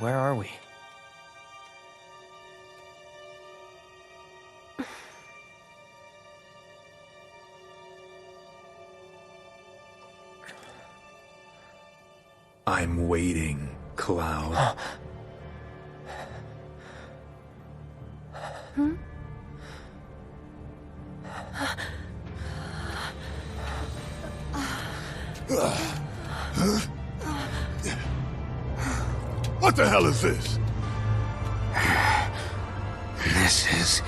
where are we? I'm waiting, Cloud. Hmm? What the hell is this? This is...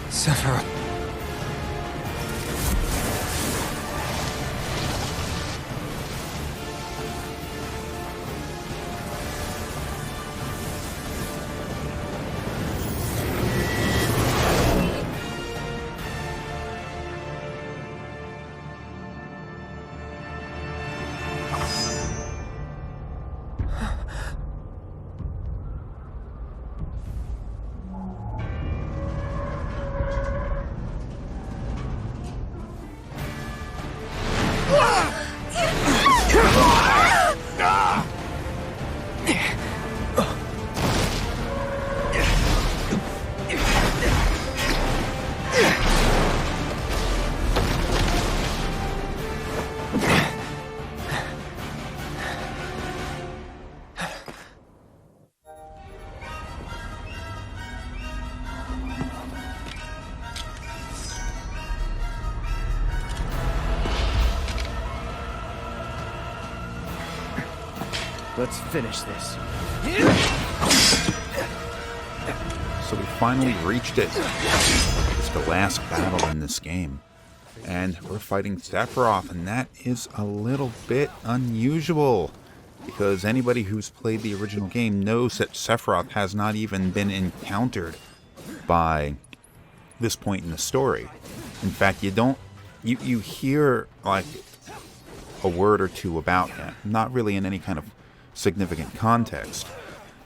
Sephiroth. Let's finish this. So we finally reached it. It's the last battle in this game. And we're fighting Sephiroth, and that is a little bit unusual. Because anybody who's played the original game knows that Sephiroth has not even been encountered by this point in the story. In fact, you hear like a word or two about him, not really in any kind of significant context,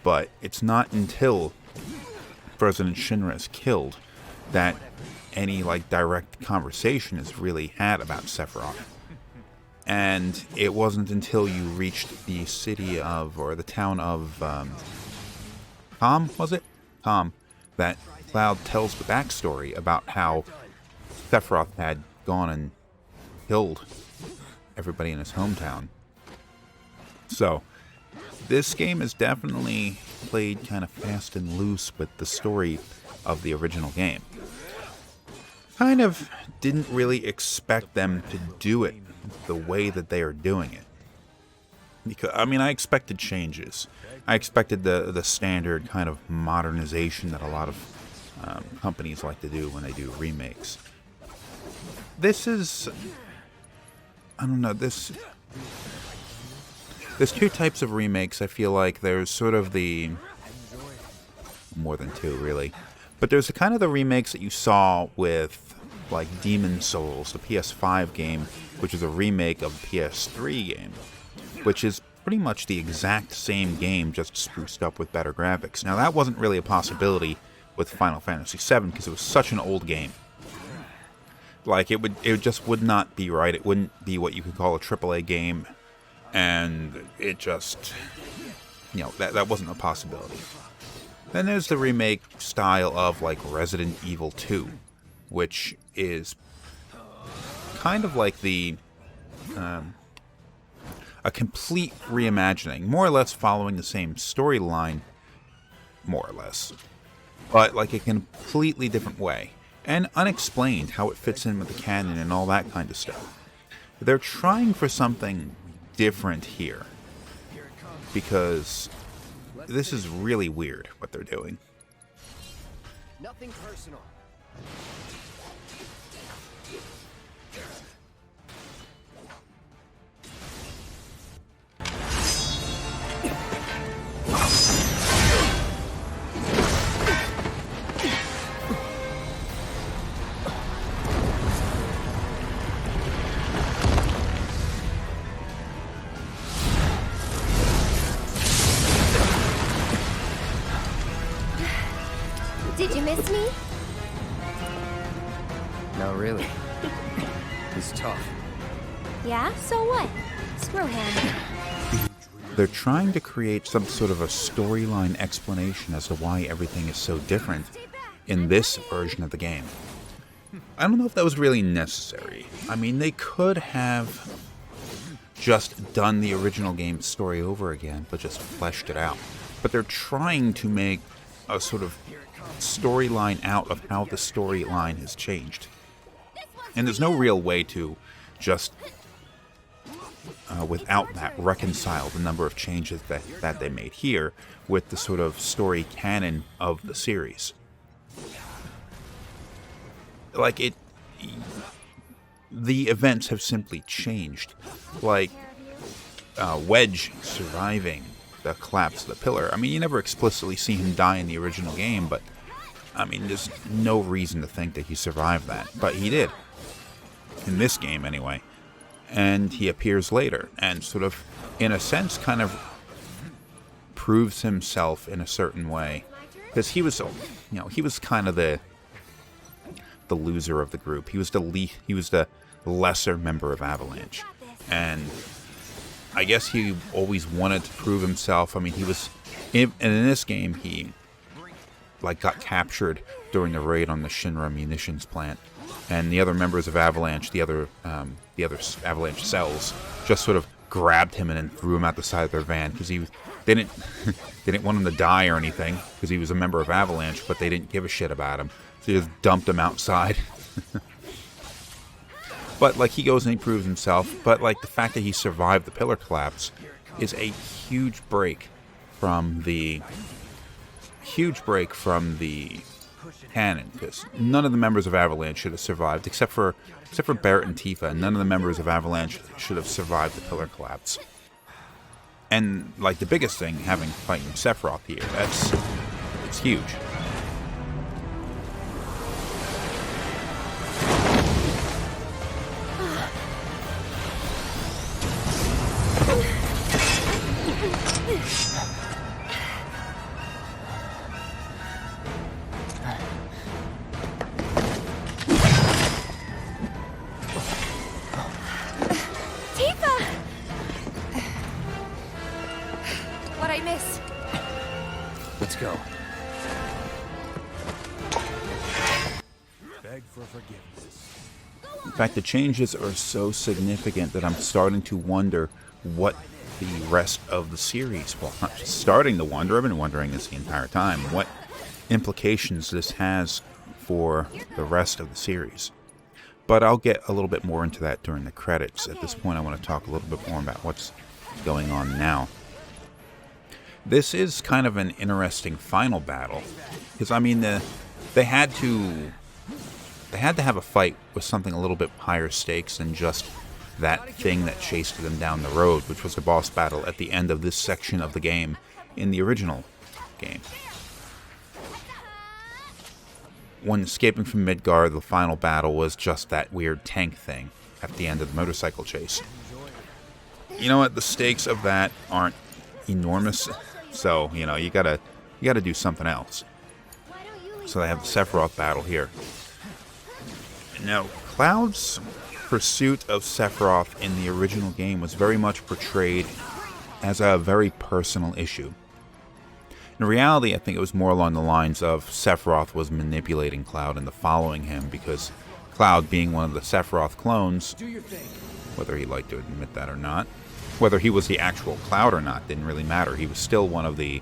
but it's not until President Shinra is killed that any like direct conversation is really had about Sephiroth. And it wasn't until you reached the city of, or the town of Tom, was it? Tom, that Cloud tells the backstory about how Sephiroth had gone and killed everybody in his hometown. So this game is definitely played kind of fast and loose with the story of the original game. Kind of didn't really expect them to do it the way that they are doing it. Because, I mean, I expected changes. I expected the standard kind of modernization that a lot of companies like to do when they do remakes. This is... I don't know, there's two types of remakes. I feel like there's sort of the... more than two, really. But there's the kind of the remakes that you saw with, like, Demon's Souls, the PS5 game, which is a remake of the PS3 game, which is pretty much the exact same game, just spruced up with better graphics. Now, that wasn't really a possibility with Final Fantasy VII, because it was such an old game. Like, it just would not be right. It wouldn't be what you could call a AAA game, and it just, you know, that wasn't a possibility. Then there's the remake style of, like, Resident Evil 2, which is kind of like the, a complete reimagining, more or less following the same storyline, more or less, but like a completely different way, and unexplained how it fits in with the canon and all that kind of stuff. They're trying for something different here, because this is really weird what they're doing. Nothing personal. Did you miss me? No, really. He's tough. Yeah, so what? Screw him. They're trying to create some sort of a storyline explanation as to why everything is so different in this version of the game. I don't know if that was really necessary. I mean, they could have just done the original game's story over again, but just fleshed it out. But they're trying to make a sort of storyline out of how the storyline has changed. And there's no real way to just, without that, reconcile the number of changes that they made here with the sort of story canon of the series. Like, the events have simply changed. Like, Wedge surviving the collapse of the pillar. I mean, you never explicitly see him die in the original game, but, I mean, there's no reason to think that he survived that. But he did. In this game, anyway. And he appears later, and sort of, in a sense, kind of proves himself in a certain way. Because he was, you know, he was kind of the loser of the group. He was the lesser member of Avalanche. And I guess he always wanted to prove himself. I mean, he was, in this game, he, like, got captured during the raid on the Shinra munitions plant. And the other members of Avalanche, the other Avalanche cells, just sort of grabbed him and then threw him out the side of their van because they didn't want him to die or anything because he was a member of Avalanche, but they didn't give a shit about him. So they just dumped him outside. But like, he goes and he proves himself. But like, the fact that he survived the pillar collapse is a huge break from the canon, because none of the members of Avalanche should have survived, except for Barrett and Tifa. None of the members of Avalanche should have survived the pillar collapse. And like, the biggest thing, having fighting Sephiroth here, it's huge. What'd I miss? Let's go. Beg for forgiveness. In fact, the changes are so significant that I'm starting to wonder what the rest of the series, well, not just starting to wonder, I've been wondering this the entire time, what implications this has for the rest of the series. But I'll get a little bit more into that during the credits. At this point, I want to talk a little bit more about what's going on now. This is kind of an interesting final battle, because I mean, they had to have a fight with something a little bit higher stakes than just that thing that chased them down the road, which was the boss battle at the end of this section of the game in the original game. When escaping from Midgard, the final battle was just that weird tank thing at the end of the motorcycle chase. You know what? The stakes of that aren't enormous, so you know, you gotta do something else. So they have the Sephiroth battle here. Now, Cloud's pursuit of Sephiroth in the original game was very much portrayed as a very personal issue. In reality, I think it was more along the lines of Sephiroth was manipulating Cloud into following him, because Cloud, being one of the Sephiroth clones, whether he liked to admit that or not, whether he was the actual Cloud or not, didn't really matter. He was still one of the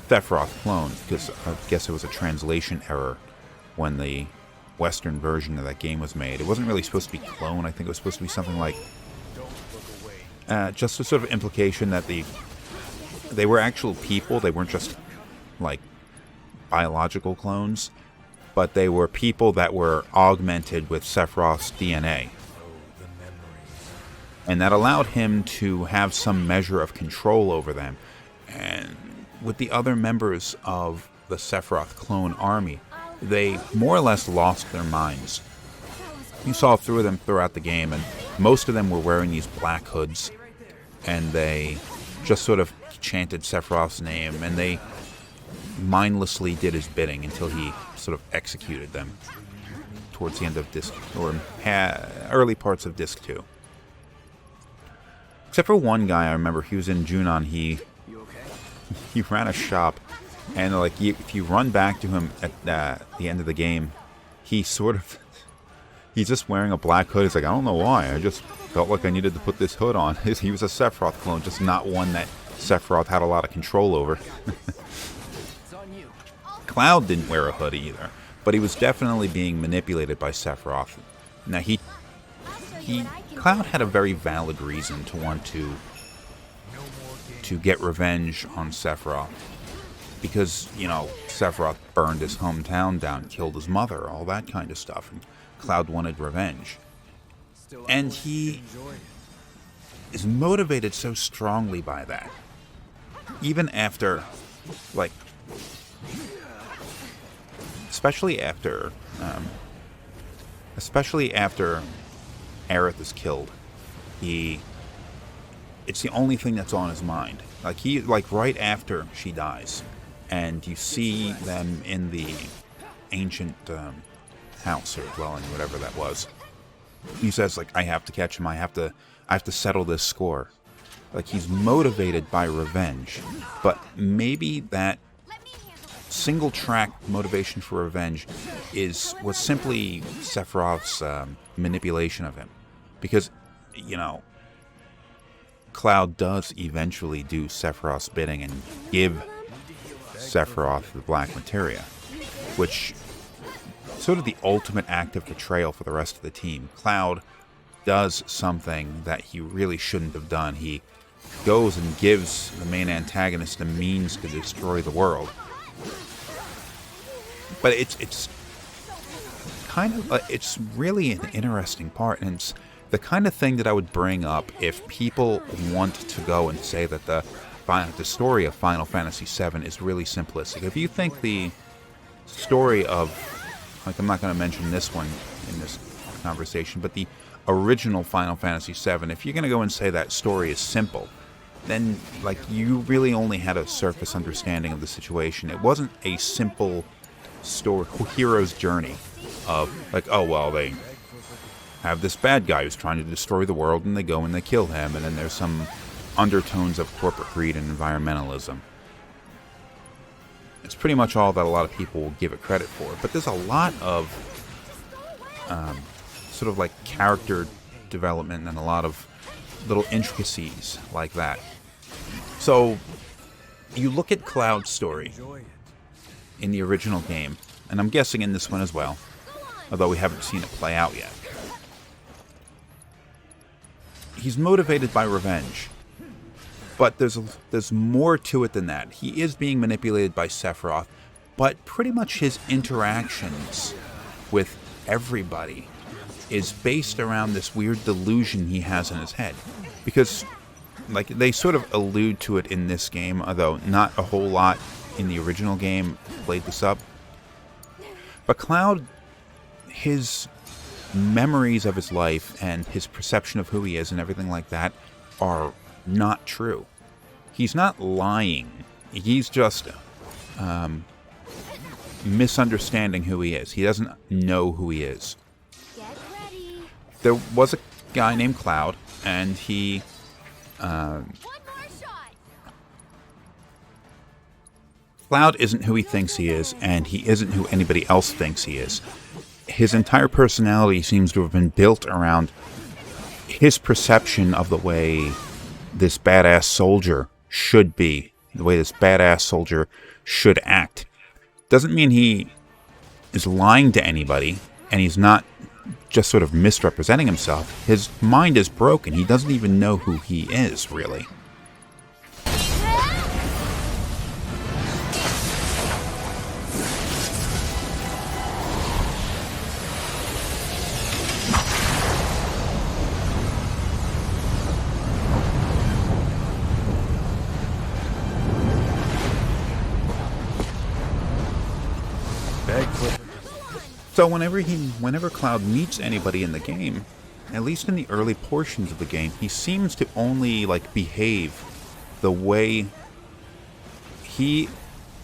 Sephiroth clones, because I guess it was a translation error when the Western version of that game was made. It wasn't really supposed to be clone. I think it was supposed to be something like just a sort of implication that they were actual people. They weren't just like biological clones, but they were people that were augmented with Sephiroth's DNA. And that allowed him to have some measure of control over them. And with the other members of the Sephiroth clone army, they more or less lost their minds. You saw through them throughout the game, and most of them were wearing these black hoods, and they just sort of chanted Sephiroth's name, and they mindlessly did his bidding until he sort of executed them. towards the end of disc, or early parts of disc 2. Except for one guy, I remember he was in Junon. He ran a shop, and like if you run back to him at the end of the game, he's just wearing a black hood. He's like, I don't know why. I just felt like I needed to put this hood on. He was a Sephiroth clone, just not one that Sephiroth had a lot of control over. Cloud didn't wear a hood either, but he was definitely being manipulated by Sephiroth. Now Cloud had a very valid reason to want to get revenge on Sephiroth, because, you know, Sephiroth burned his hometown down, killed his mother, all that kind of stuff, and Cloud wanted revenge. And he is motivated so strongly by that. Even after, like, especially after Aerith is killed, it's the only thing that's on his mind. Like right after she dies, and you see them in the ancient house or dwelling, whatever that was. He says, like, I have to catch him. I have to settle this score. Like, he's motivated by revenge, but maybe that single track motivation for revenge was simply Sephiroth's manipulation of him, because, you know, Cloud does eventually do Sephiroth's bidding and give Sephiroth the black materia, which sort of the ultimate act of betrayal for the rest of the team. Cloud does something that he really shouldn't have done. He goes and gives the main antagonist a means to destroy the world. But it's kind of it's really an interesting part, and it's the kind of thing that I would bring up if people want to go and say that the story of Final Fantasy VII is really simplistic. If you think the story of, like, I'm not going to mention this one in this conversation, but the original Final Fantasy VII, if you're going to go and say that story is simple, then, like, you really only had a surface understanding of the situation. It wasn't a simple story, hero's journey of, like, oh, well, they have this bad guy who's trying to destroy the world, and they go and they kill him, and then there's some undertones of corporate greed and environmentalism. It's pretty much all that a lot of people will give it credit for. But there's a lot of sort of like character development and a lot of little intricacies like that. So you look at Cloud's story in the original game, and I'm guessing in this one as well, although we haven't seen it play out yet. He's motivated by revenge, but there's more to it than that. He is being manipulated by Sephiroth, but pretty much his interactions with everybody is based around this weird delusion he has in his head. Because, like, they sort of allude to it in this game, although not a whole lot in the original game played this up. But Cloud, his memories of his life and his perception of who he is and everything like that are not true. He's not lying. He's just misunderstanding who he is. He doesn't know who he is. There was a guy named Cloud, and he Cloud isn't who he thinks he is, and he isn't who anybody else thinks he is. His entire personality seems to have been built around his perception of the way this badass soldier should be, the way this badass soldier should act. Doesn't mean he is lying to anybody, and he's not just sort of misrepresenting himself. His mind is broken. He doesn't even know who he is, really. So whenever Cloud meets anybody in the game, at least in the early portions of the game, he seems to only, like, behave the way he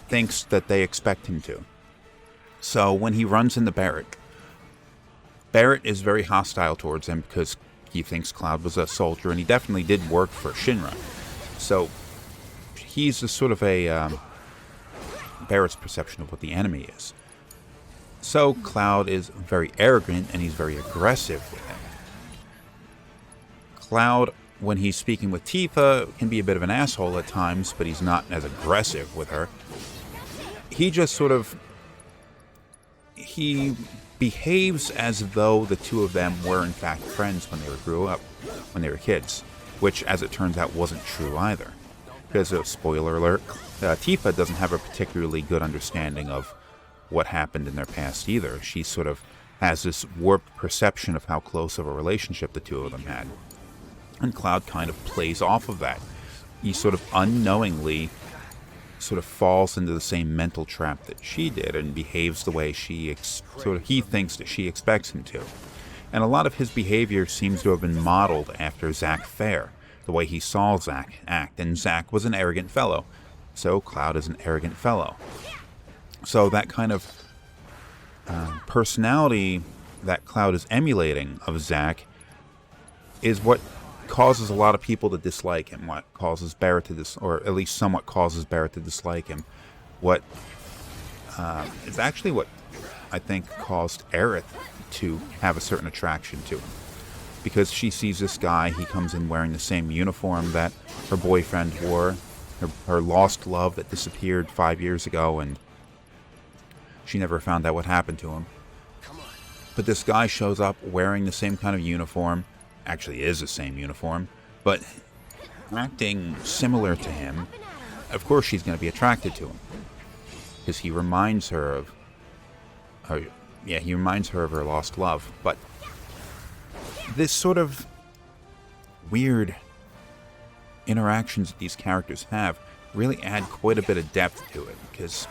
thinks that they expect him to. So when he runs into Barrett, Barrett is very hostile towards him because he thinks Cloud was a soldier, and he definitely did work for Shinra. So he's a sort of a Barrett's perception of what the enemy is. So Cloud is very arrogant, and he's very aggressive with him. Cloud, when he's speaking with Tifa, can be a bit of an asshole at times, but he's not as aggressive with her. He just sort of... he behaves as though the two of them were in fact friends when they were kids, which, as it turns out, wasn't true either. Because, spoiler alert, Tifa doesn't have a particularly good understanding of what happened in their past either. She sort of has this warped perception of how close of a relationship the two of them had. And Cloud kind of plays off of that. He sort of unknowingly sort of falls into the same mental trap that she did and behaves the way he thinks that she expects him to. And a lot of his behavior seems to have been modeled after Zack Fair, the way he saw Zack act. And Zack was an arrogant fellow, so Cloud is an arrogant fellow. So that kind of personality that Cloud is emulating of Zack is what causes a lot of people to dislike him, what causes Barrett to or at least somewhat causes Barrett to dislike him. What is actually what I think caused Aerith to have a certain attraction to him. Because she sees this guy, he comes in wearing the same uniform that her boyfriend wore, her lost love that disappeared 5 years ago, and she never found out what happened to him. But this guy shows up wearing the same kind of uniform, actually is the same uniform, but acting similar to him. Of course she's going to be attracted to him, because he reminds her of her lost love. But this sort of weird interactions that these characters have really add quite a bit of depth to it, because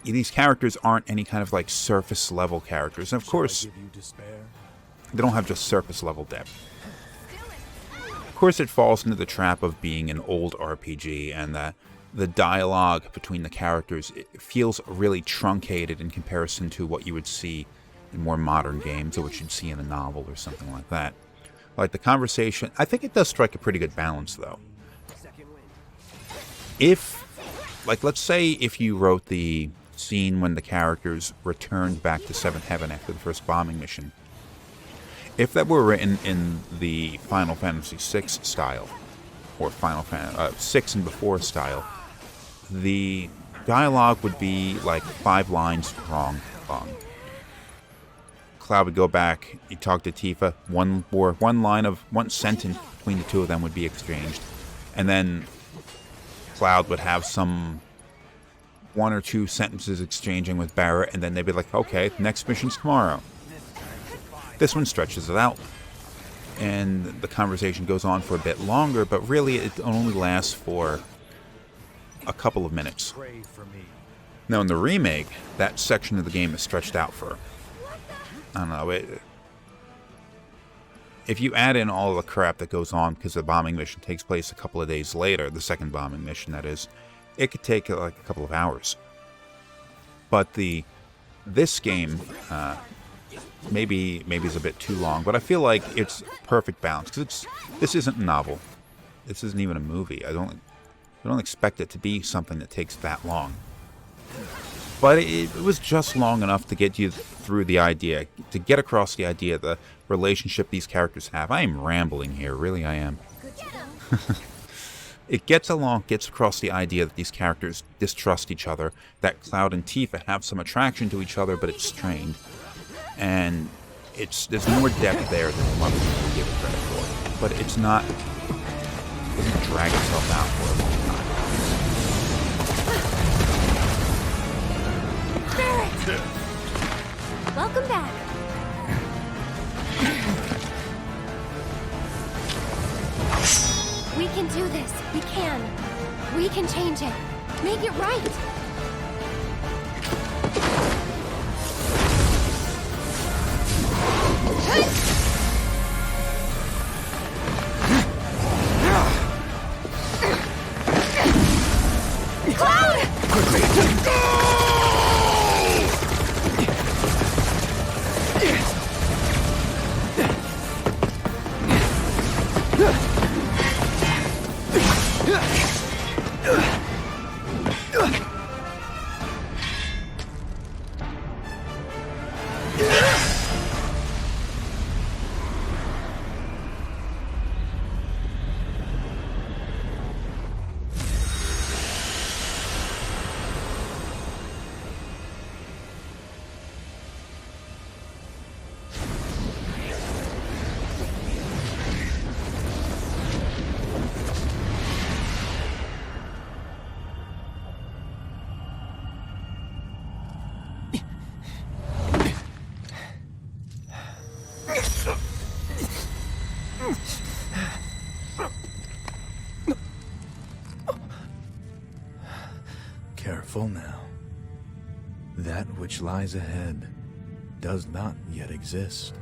these characters aren't any kind of like surface level characters. And of course, they don't have just surface level depth. Of course, it falls into the trap of being an old RPG, and that the dialogue between the characters, it feels really truncated in comparison to what you would see in more modern games, or what you'd see in a novel or something like that. Like the conversation, I think it does strike a pretty good balance, though. Let's say if you wrote the scene when the characters returned back to Seventh Heaven after the first bombing mission, if that were written in the Final Fantasy VI style, or Final Fantasy VI and before style, the dialogue would be like 5 lines long. Cloud would go back, he'd talk to Tifa, one sentence between the two of them would be exchanged, and then Cloud would have some 1 or 2 sentences exchanging with Barrett, and then they'd be like, okay, next mission's tomorrow. This one stretches it out, and the conversation goes on for a bit longer, but really it only lasts for a couple of minutes. Now in the remake, that section of the game is stretched out for, I don't know, if you add in all the crap that goes on, because the bombing mission takes place a couple of days later, the second bombing mission that is, it could take like a couple of hours. But this game maybe is a bit too long, but I feel like it's perfect balance, because this isn't a novel, this isn't even a movie. I don't expect it to be something that takes that long. But it was just long enough to get you through the idea, to get across the idea, the relationship these characters have. I am rambling here, really I am. It gets across the idea that these characters distrust each other, that Cloud and Tifa have some attraction to each other, but it's strained. And there's more depth there than a lot of people give it credit for. But it doesn't drag itself out for a long time. Barrett! Welcome back. We can do this. We can. We can change it. Make it right. Cloud! Quickly! Go! careful now. That which lies ahead does not yet exist.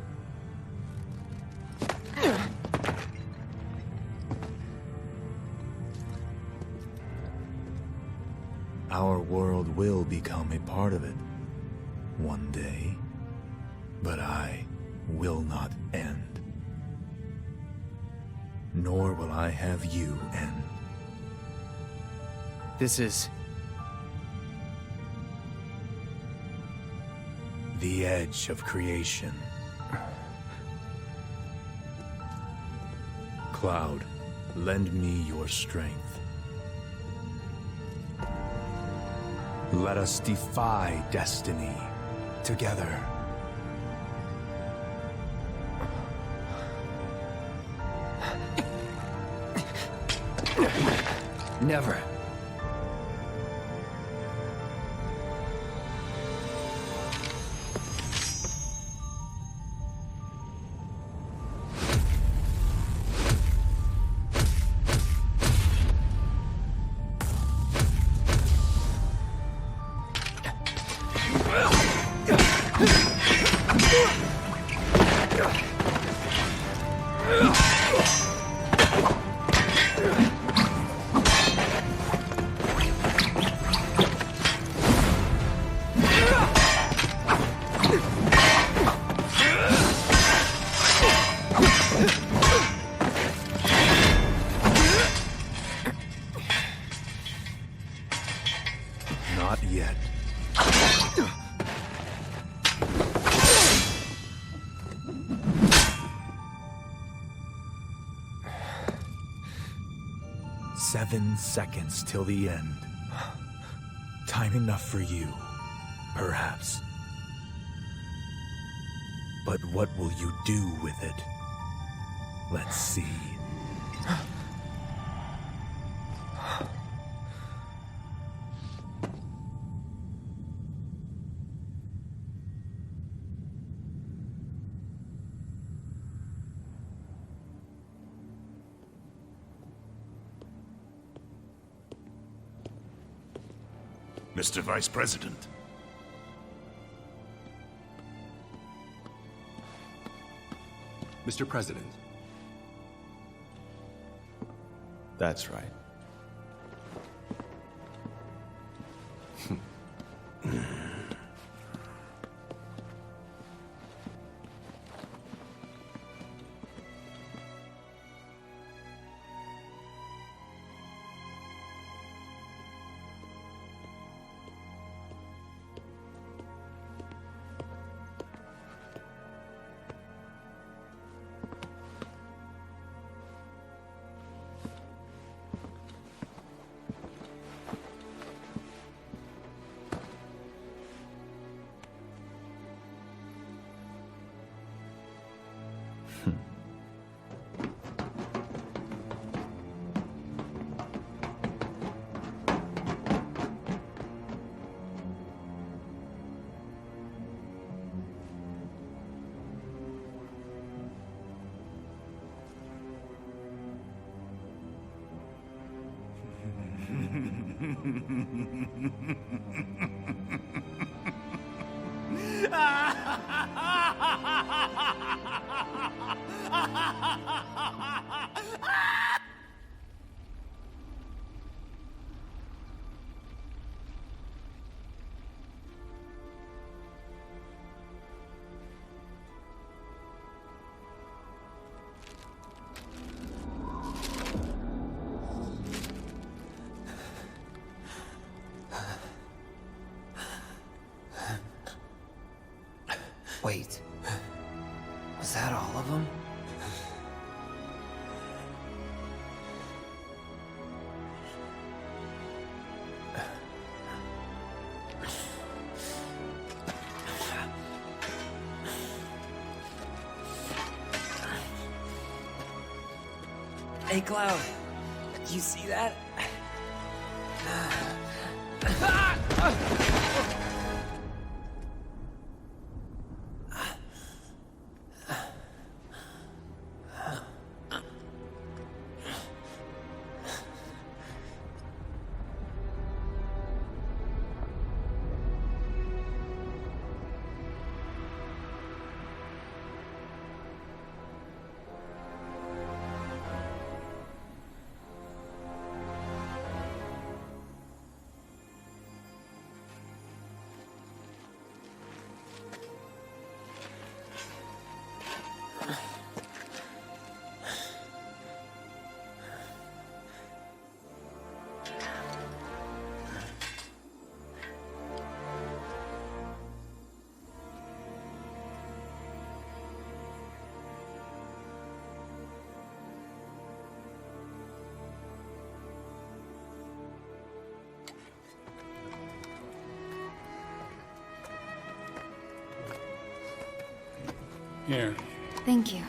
Our world will become a part of it one day, but I will not end. Nor will I have you end. This is... The edge of creation. Cloud, lend me your strength. Let us defy destiny together. Never. Not yet. 7 seconds till the end. Time enough for you, perhaps. But what will you do with it? Let's see. Mr. Vice President. Mr. President. That's right. Wait. Was that all of them? Hey, Cloud. Do you see that? Here. Thank you.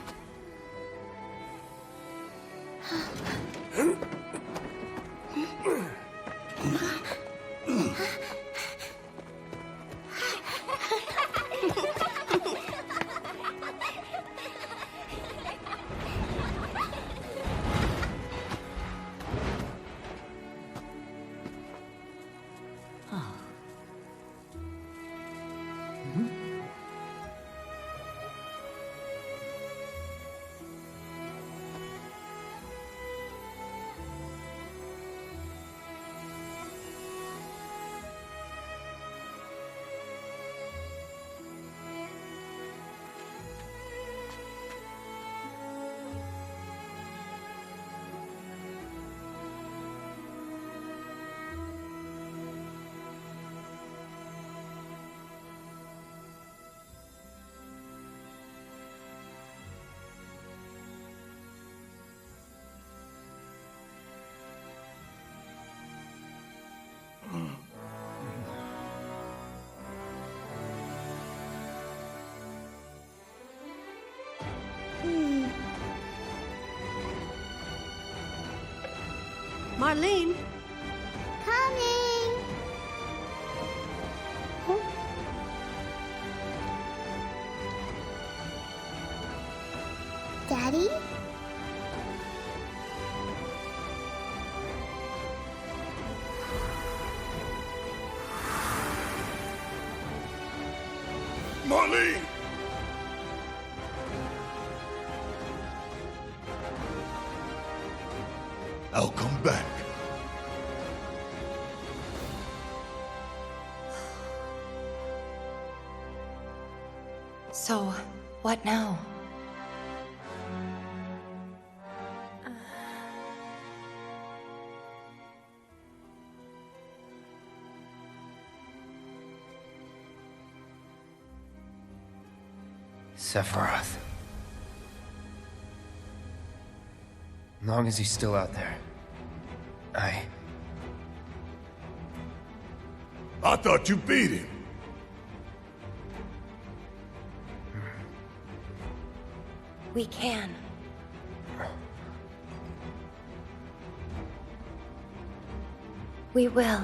Marlene? Coming! Daddy? Marlene! I'll come back. So, what now? Sephiroth. As long as he's still out there, I thought you beat him. We can. We will.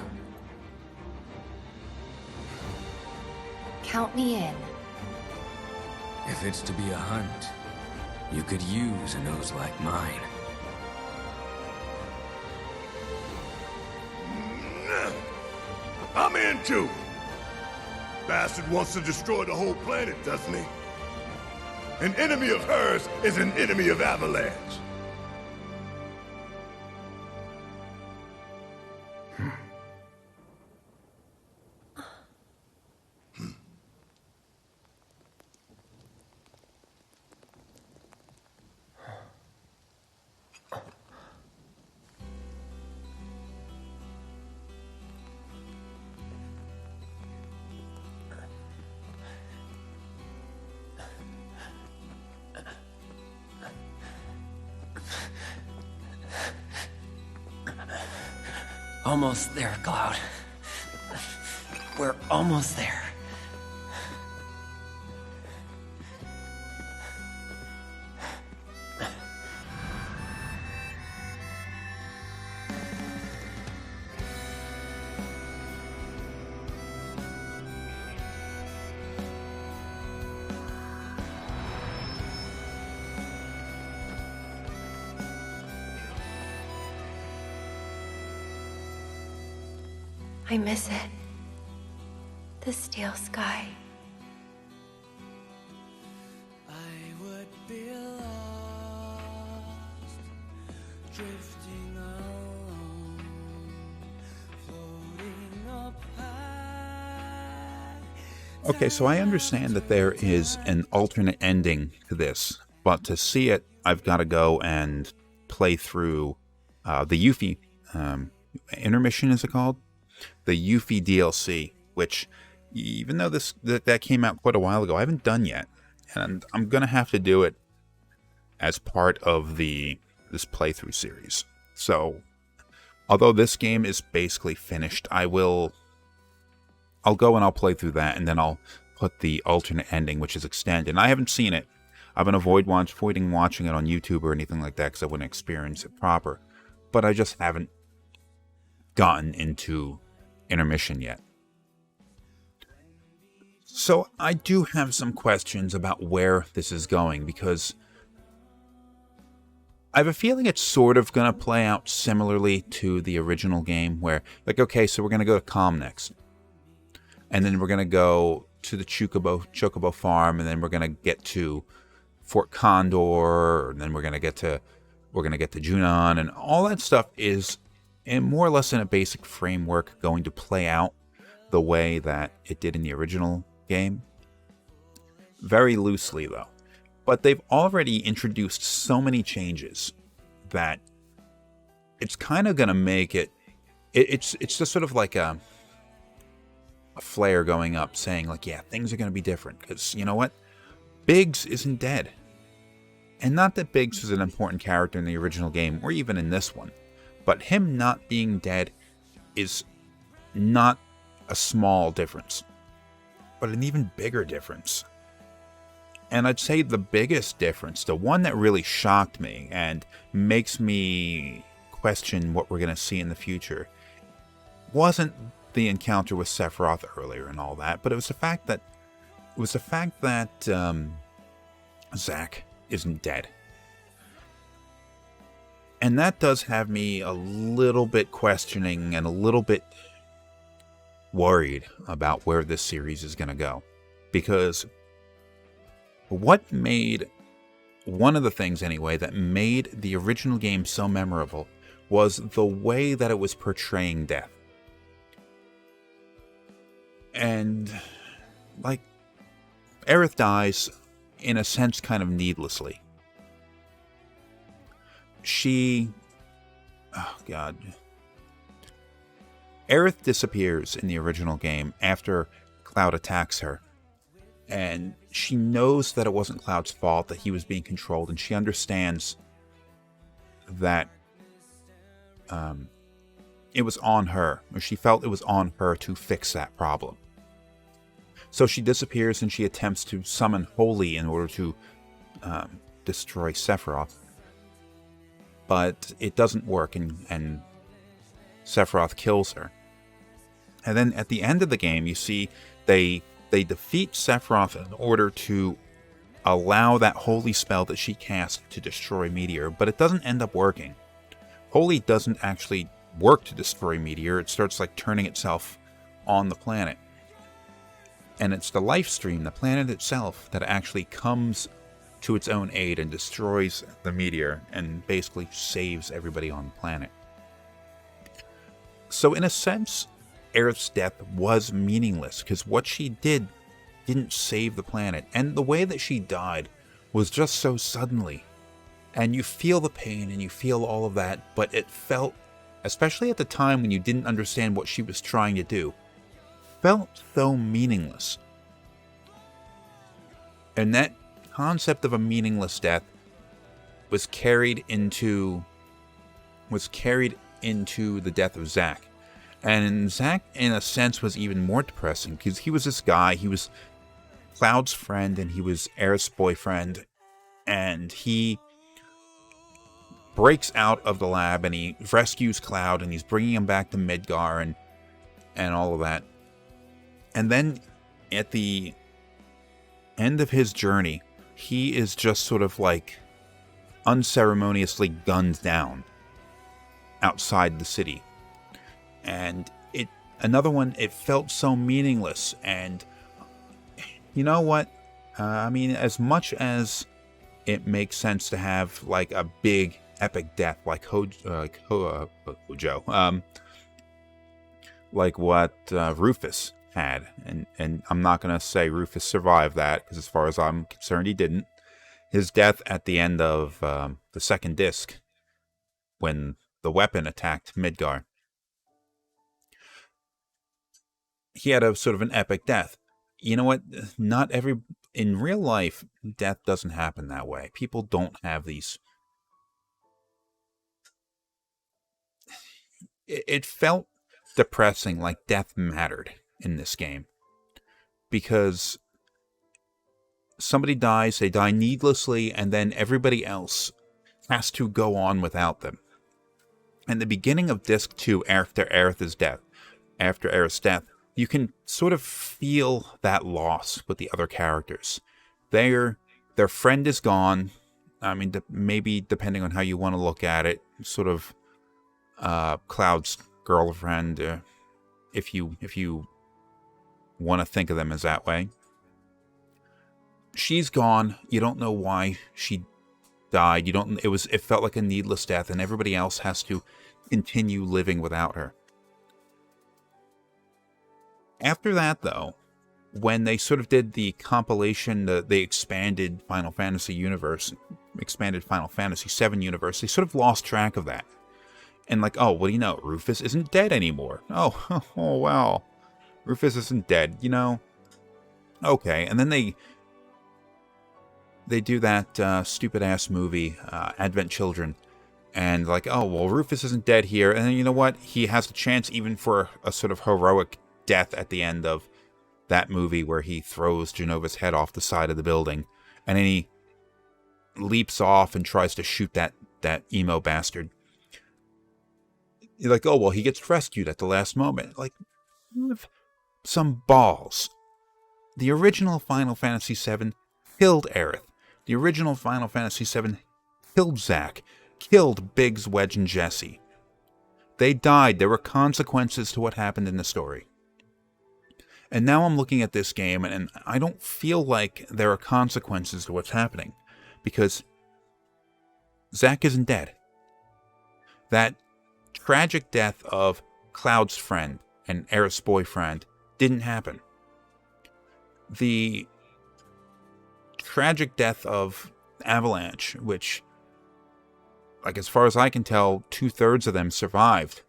Count me in. If it's to be a hunt, you could use a nose like mine. I'm in too. Bastard wants to destroy the whole planet, doesn't he? An enemy of hers is an enemy of Avalanche. Almost there, Cloud. We're almost there. I miss it. The steel sky. I would be lost, drifting alone, floating up high. Okay, so I understand that there is an alternate ending to this, but to see it, I've got to go and play through the Yuffie intermission, is it called? The Yuffie DLC, which, even though that came out quite a while ago, I haven't done yet, and I'm gonna have to do it as part of this playthrough series. So, although this game is basically finished, I'll go and I'll play through that, and then I'll put the alternate ending, which is extended. And I haven't seen it, I've been avoiding watching it on YouTube or anything like that because I wouldn't experience it proper. But I just haven't gotten into intermission yet. So I do have some questions about where this is going, because I have a feeling it's sort of going to play out similarly to the original game, where, like, okay, so we're going to go to Calm next. And then we're going to go to the Chocobo farm, and then we're going to get to Fort Condor, and then we're going to get to Junon, and all that stuff is more or less in a basic framework going to play out the way that it did in the original game. Very loosely, though. But they've already introduced so many changes that it's kind of going to make it's just sort of like a flare going up saying, like, yeah, things are going to be different. Because, you know what? Biggs isn't dead. And not that Biggs was an important character in the original game, or even in this one. But him not being dead is not a small difference, but an even bigger difference. And I'd say the biggest difference, the one that really shocked me and makes me question what we're going to see in the future, wasn't the encounter with Sephiroth earlier and all that, but it was the fact that Zack isn't dead. And that does have me a little bit questioning and a little bit worried about where this series is going to go. Because one of the things anyway that made the original game so memorable was the way that it was portraying death. And, like, Aerith dies, in a sense, kind of needlessly. Aerith disappears in the original game after Cloud attacks her. And she knows that it wasn't Cloud's fault, that he was being controlled, and she understands that it was on her, or she felt it was on her to fix that problem. So she disappears and she attempts to summon Holy in order to destroy Sephiroth. But it doesn't work, and Sephiroth kills her. And then at the end of the game, you see they defeat Sephiroth in order to allow that Holy spell that she cast to destroy Meteor, but it doesn't end up working. Holy doesn't actually work to destroy Meteor. It starts, like, turning itself on the planet. And it's the life stream, the planet itself, that actually comes to its own aid and destroys the meteor and basically saves everybody on the planet. So in a sense, Aerith's death was meaningless, because what she did didn't save the planet, and the way that she died was just so suddenly. And you feel the pain and you feel all of that, but it felt, especially at the time when you didn't understand what she was trying to do, felt so meaningless. And that concept of a meaningless death was carried into the death of Zack. And Zack, in a sense, was even more depressing, because he was this guy, he was Cloud's friend, and he was Aerith's boyfriend, and he breaks out of the lab, and he rescues Cloud, and he's bringing him back to Midgar, and all of that. And then, at the end of his journey, he is just sort of, like, unceremoniously gunned down outside the city. And another one, it felt so meaningless. And you know what? I mean, as much as it makes sense to have, like, a big epic death like Hojo, like what Rufus had, and I'm not going to say Rufus survived that, because as far as I'm concerned, he didn't. His death at the end of the second disc, when the weapon attacked Midgar, he had a sort of an epic death. You know what? In real life, death doesn't happen that way. People don't have these. It felt depressing, like death mattered in this game, because somebody dies, they die needlessly, and then everybody else has to go on without them. In the beginning of Disc 2, after Aerith's death, you can sort of feel that loss with the other characters. Their friend is gone. I mean, maybe depending on how you want to look at it, sort of Cloud's girlfriend, if you want to think of them as that way. She's gone. You don't know why she died. It felt like a needless death, and everybody else has to continue living without her. After that, though, when they sort of did the compilation, the expanded Final Fantasy universe, expanded Final Fantasy VII universe, they sort of lost track of that. And like, oh, what do you know? Rufus isn't dead anymore. Oh, oh well. Rufus isn't dead, you know? Okay, and then they do that stupid-ass movie, Advent Children, and like, oh, well, Rufus isn't dead here, and then you know what? He has a chance even for a sort of heroic death at the end of that movie where he throws Genova's head off the side of the building, and then he leaps off and tries to shoot that emo bastard. You're like, oh, well, he gets rescued at the last moment. Like, some balls. The original Final Fantasy VII killed Aerith. The original Final Fantasy VII killed Zack, killed Biggs, Wedge, and Jesse. They died. There were consequences to what happened in the story. And now I'm looking at this game, and I don't feel like there are consequences to what's happening. Because Zack isn't dead. That tragic death of Cloud's friend and Aerith's boyfriend didn't happen. The tragic death of Avalanche, which, like, as far as I can tell, 2/3 of them survived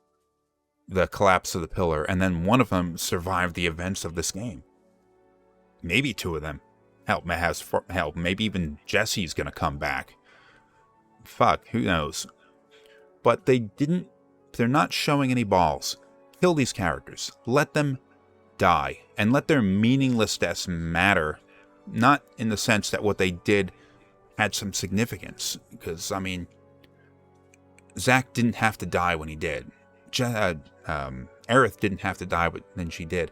the collapse of the pillar, and then one of them survived the events of this game. Maybe 2 of them. Hell, maybe even Jesse's gonna come back. Fuck, who knows? But they're not showing any balls. Kill these characters. Let them die. And let their meaningless deaths matter. Not in the sense that what they did had some significance. Because, I mean, Zack didn't have to die when he did. Aerith didn't have to die when she did.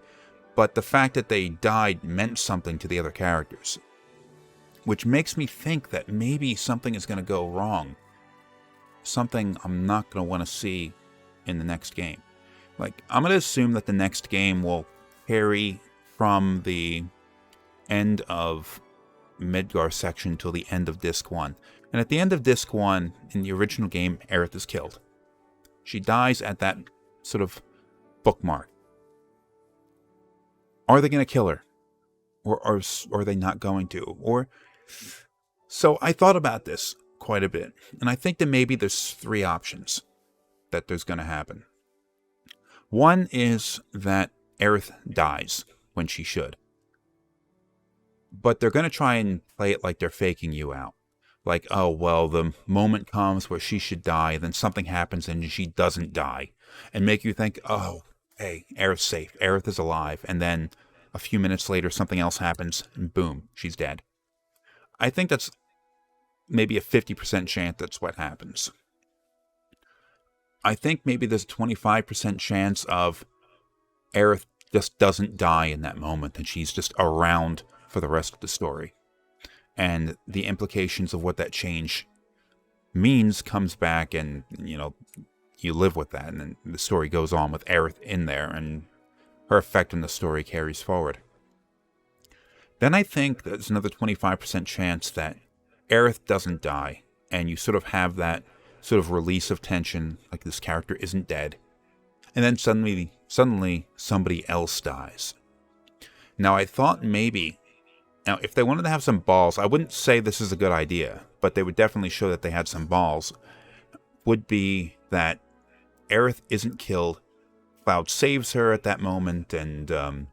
But the fact that they died meant something to the other characters. Which makes me think that maybe something is going to go wrong. Something I'm not going to want to see in the next game. Like, I'm going to assume that the next game will carry from the end of Midgar section till the end of Disc 1. And at the end of Disc 1, in the original game, Aerith is killed. She dies at that sort of bookmark. Are they going to kill her? Or are they not going to? So I thought about this quite a bit. And I think that maybe there's 3 options that there's going to happen. One is that Aerith dies when she should. But they're going to try and play it like they're faking you out. Like, oh, well, the moment comes where she should die, then something happens and she doesn't die. And make you think, oh, hey, Aerith's safe. Aerith is alive. And then a few minutes later, something else happens, and boom, she's dead. I think that's maybe a 50% chance that's what happens. I think maybe there's a 25% chance of Aerith just doesn't die in that moment, and she's just around for the rest of the story. And the implications of what that change means comes back, and, you know, you live with that, and then the story goes on with Aerith in there, and her effect in the story carries forward. Then I think there's another 25% chance that Aerith doesn't die, and you sort of have that sort of release of tension, like this character isn't dead, and then suddenly somebody else dies. Now I thought maybe, now if they wanted to have some balls, I wouldn't say this is a good idea, but they would definitely show that they had some balls, would be that Aerith isn't killed, Cloud saves her at that moment, and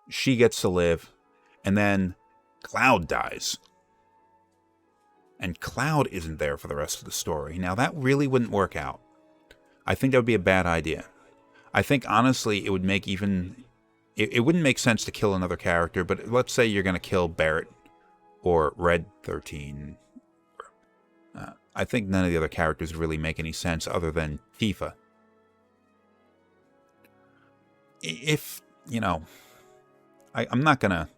she gets to live, and then Cloud dies. And Cloud isn't there for the rest of the story. Now, that really wouldn't work out. I think that would be a bad idea. I think, honestly, it would make even it wouldn't make sense to kill another character, but let's say you're going to kill Barrett or Red 13. I think none of the other characters really make any sense other than Tifa. If, you know, I'm not going to...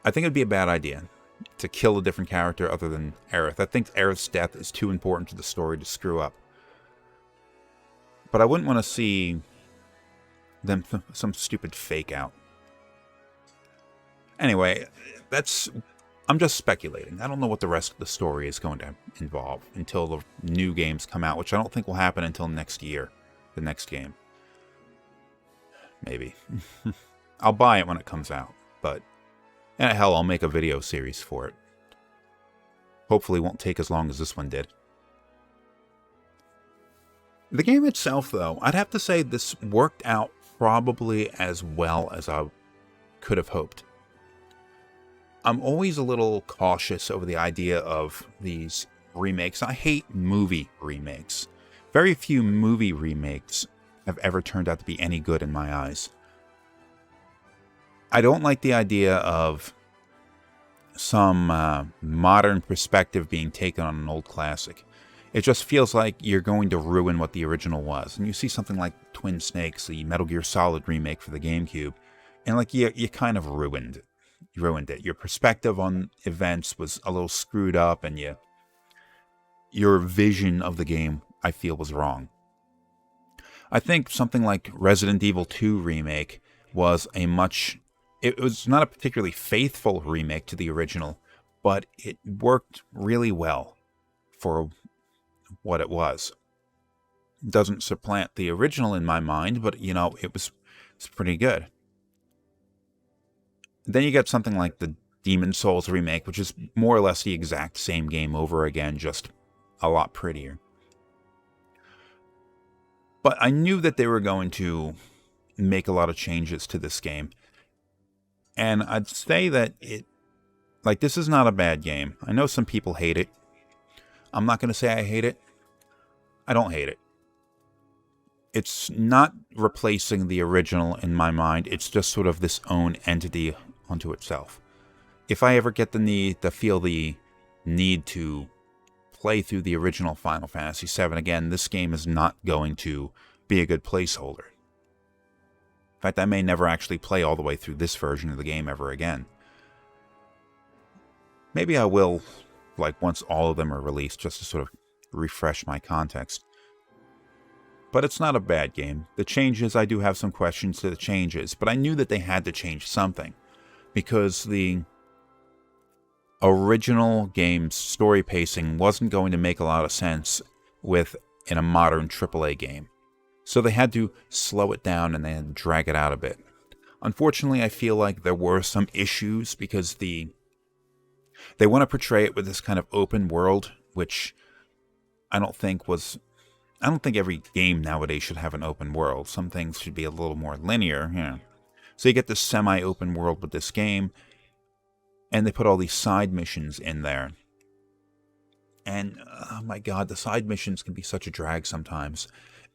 I think it'd be a bad idea to kill a different character other than Aerith. I think Aerith's death is too important to the story to screw up. But I wouldn't want to see them some stupid fake out. Anyway, I'm just speculating. I don't know what the rest of the story is going to involve until the new games come out, which I don't think will happen until next year. The next game. Maybe. I'll buy it when it comes out, but hell, I'll make a video series for it. Hopefully it won't take as long as this one did. The game itself, though, I'd have to say this worked out probably as well as I could have hoped. I'm always a little cautious over the idea of these remakes. I hate movie remakes. Very few movie remakes have ever turned out to be any good in my eyes. I don't like the idea of some modern perspective being taken on an old classic. It just feels like you're going to ruin what the original was. And you see something like Twin Snakes, the Metal Gear Solid remake for the GameCube, and like you kind of ruined it. Your perspective on events was a little screwed up, and your vision of the game, I feel, was wrong. I think something like Resident Evil 2 remake was it was not a particularly faithful remake to the original, but it worked really well for what it was. It doesn't supplant the original in my mind, but it's pretty good. Then you get something like the Demon Souls remake, which is more or less the exact same game over again, just a lot prettier. But I knew that they were going to make a lot of changes to this game. And I'd say that this is not a bad game. I know some people hate it. I'm not going to say I hate it. I don't hate it. It's not replacing the original in my mind. It's just sort of this own entity unto itself. If I ever get feel the need to play through the original Final Fantasy VII again, this game is not going to be a good placeholder. In fact, I may never actually play all the way through this version of the game ever again. Maybe I will, once all of them are released, just to sort of refresh my context. But it's not a bad game. The changes, I do have some questions to the changes, but I knew that they had to change something, because the original game's story pacing wasn't going to make a lot of sense in a modern AAA game. So they had to slow it down and they had to drag it out a bit. Unfortunately, I feel like there were some issues because they want to portray it with this kind of open world, which I don't think every game nowadays should have an open world. Some things should be a little more linear. Yeah. So you get this semi-open world with this game, and they put all these side missions in there. And, oh my god, the side missions can be such a drag sometimes.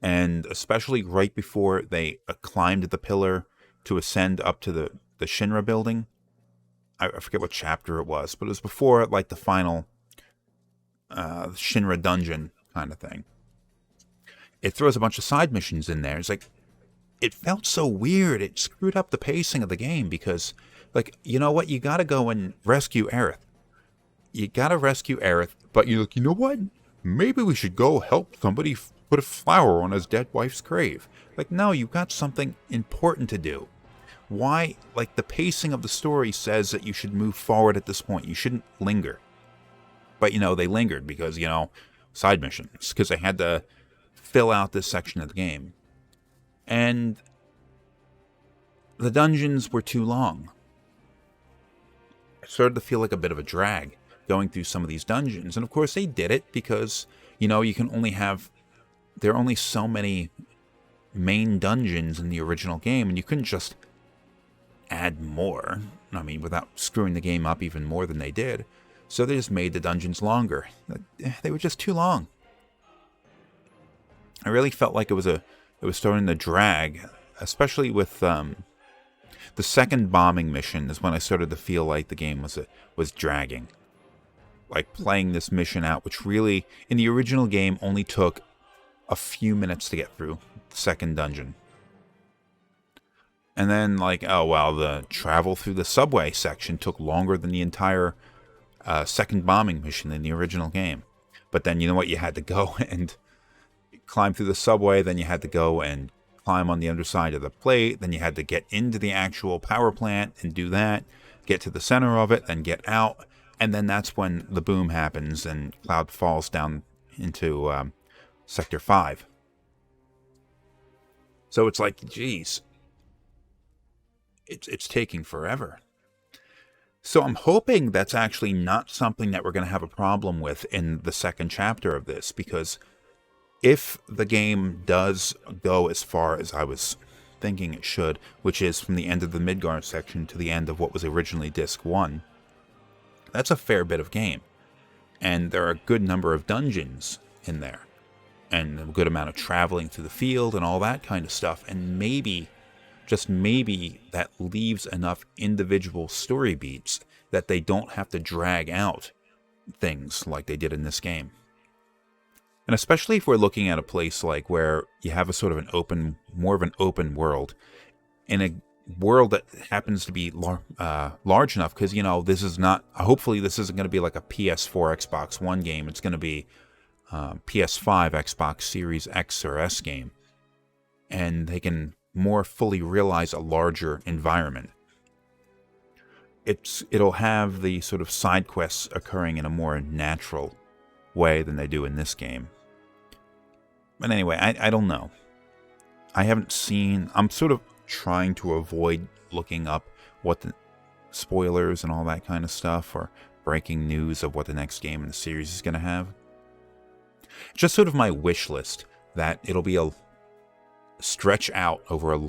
And especially right before they climbed the pillar to ascend up to the Shinra building. I forget what chapter it was, but it was before, the final Shinra dungeon kind of thing. It throws a bunch of side missions in there. It's it felt so weird. It screwed up the pacing of the game because, you know what? You gotta go and rescue Aerith. But you're like, you know what? Maybe we should go help somebody put a flower on his dead wife's grave. No, you've got something important to do. Why? The pacing of the story says that you should move forward at this point. You shouldn't linger. But, they lingered because, side missions. Because they had to fill out this section of the game. And the dungeons were too long. It started to feel like a bit of a drag going through some of these dungeons. And of course they did it because, you can only there are only so many main dungeons in the original game, and you couldn't just add more. Without screwing the game up even more than they did. So they just made the dungeons longer. They were just too long. I really felt like it was starting to drag especially with the second bombing mission is when I started to feel like the game was dragging. Like playing this mission out, which really, in the original game, only took a few minutes to get through the second dungeon. And then, like, oh, well, the travel through the subway section took longer than the entire second bombing mission in the original game. But then, you know what? You had to go and climb through the subway, then you had to go and climb on the underside of the plate, then you had to get into the actual power plant and do that, get to the center of it, then get out, and then that's when the boom happens and Cloud falls down into Sector 5. So it's like, geez, it's taking forever. So I'm hoping that's actually not something that we're going to have a problem with in the second chapter of this, because if the game does go as far as I was thinking it should, which is from the end of the Midgard section to the end of what was originally Disc 1, that's a fair bit of game. And there are a good number of dungeons in there, and a good amount of traveling through the field and all that kind of stuff. And maybe, just maybe, that leaves enough individual story beats that they don't have to drag out things like they did in this game. And especially if we're looking at a place like where you have a sort of an open, more of an open world, in a world that happens to be large enough, because, you know, this is not, hopefully this isn't going to be like a PS4, Xbox One game. It's going to be PS5, Xbox Series X or S game. And they can more fully realize a larger environment. It'll have the sort of side quests occurring in a more natural way than they do in this game. But anyway, I don't know. I haven't seen... I'm sort of trying to avoid looking up what the spoilers and all that kind of stuff, or breaking news of what the next game in the series is going to have. It's just sort of my wish list that it'll be a stretch out over a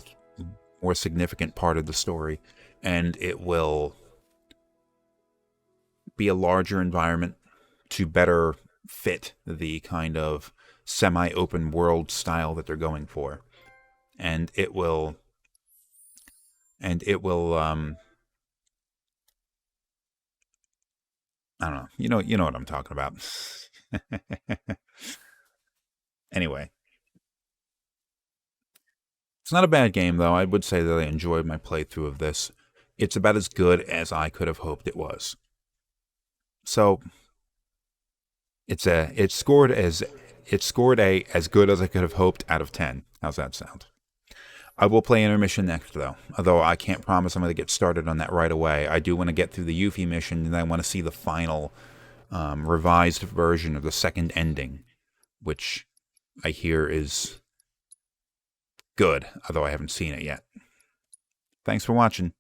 more significant part of the story, and it will be a larger environment to better fit the kind of semi-open world style that they're going for. And it will I don't know. You know what I'm talking about. Anyway. It's not a bad game, though. I would say that I enjoyed my playthrough of this. It's about as good as I could have hoped it was. So it scored a as good as I could have hoped out of 10. How's that sound? I will play Intermission next, though. Although I can't promise I'm going to get started on that right away. I do want to get through the Yuffie mission, and I want to see the final revised version of the second ending, which I hear is good, although I haven't seen it yet. Thanks for watching.